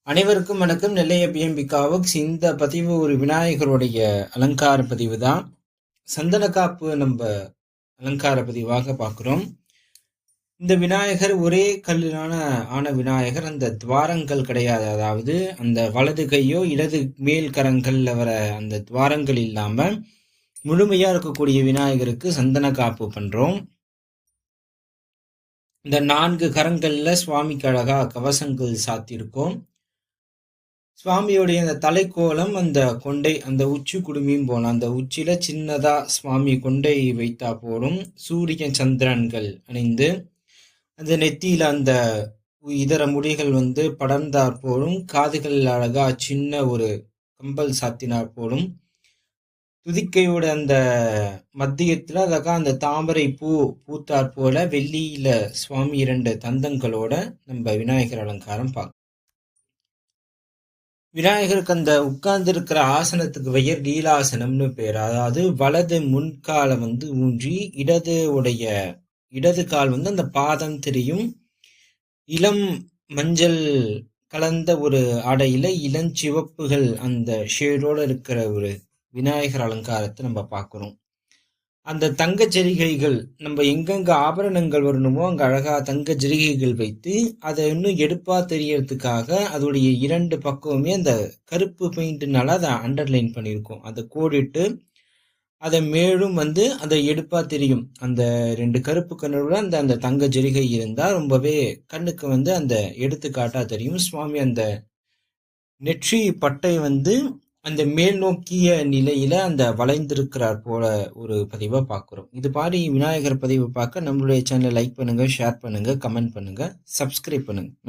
அனைவருக்கும் வணக்கம். நெல்லைய பிஎம்பிகாவுக்ஸ். இந்த பதிவு ஒரு விநாயகருடைய அலங்கார பதிவு தான். சந்தன காப்பு நம்ம அலங்கார பதிவாக பார்க்குறோம். இந்த விநாயகர் ஒரே கல்லிலான ஆன விநாயகர். அந்த துவாரங்கள் கிடையாது. அதாவது அந்த வலது கையோ இடது மேல் கரங்கள்ல வர அந்த துவாரங்கள் இல்லாம முழுமையா இருக்கக்கூடிய விநாயகருக்கு சந்தன காப்பு பண்றோம். இந்த 4 கரங்கள்ல சுவாமிக்கு அழகா கவசங்கள் சாத்தியிருக்கோம். சுவாமியுடைய அந்த தலைக்கோலம், அந்த கொண்டை, அந்த உச்சி குடுமியும் போல அந்த உச்சியில சின்னதா சுவாமி கொண்டை வைத்தா போலும். சூரியன் சந்திரன்கள் அணிந்து அந்த நெத்தியில அந்த இதர முடிகள் படர்ந்தாற் போலும். காதுகள் அழகா சின்ன ஒரு கம்பல் சாத்தினார் போலும். துதிக்கையோட அந்த மத்தியத்துல அழகா அந்த தாமரை பூ பூத்தாற் போல வெள்ளியில சுவாமி 2 தந்தங்களோட நம்ம விநாயகர் அலங்காரம் பார்க்கலாம். விநாயகருக்கு அந்த உட்கார்ந்து இருக்கிற ஆசனத்துக்கு பெயர் லீலாசனம்னு பேர். அதாவது வலது முன்காலை ஊன்றி இடது கால் அந்த பாதம் தெரியும். இளம் மஞ்சள் கலந்த ஒரு ஆடையில இளஞ்சிவப்புகள் அந்த ஷேடோட இருக்கிற ஒரு விநாயகர் அலங்காரத்தை நம்ம பார்க்கிறோம். அந்த தங்க ஜரிகைகள் நம்ம எங்கெங்க ஆபரணங்கள் வரணுமோ அங்க அழகா தங்க ஜரிகைகள் வைத்து அதை இன்னும் எடுப்பா தெரியறதுக்காக அதோடைய 2 பக்கமுமே அந்த கருப்பு பெயிண்ட்னால அதை அண்டர்லைன் பண்ணியிருக்கோம். அதை கோடிட்டு அதை மேலும் அதை எடுப்பா தெரியும். அந்த 2 கருப்பு கண்ணுள்ள அந்த தங்க ஜரிகை இருந்தா ரொம்பவே கண்ணுக்கு அந்த எடுத்துக்காட்டா தெரியும். சுவாமி அந்த நெற்றி பட்டை அந்த மேல் நோக்கிய நிலையில அந்த வளைந்திருக்கிறார் போல ஒரு பதிவை பார்க்கிறோம். இது மாதிரி விநாயகர் பதிவை பார்க்க நம்மளுடைய சேனலை லைக் பண்ணுங்க, ஷேர் பண்ணுங்க, கமெண்ட் பண்ணுங்க, சப்ஸ்கிரைப் பண்ணுங்க. நன்றி.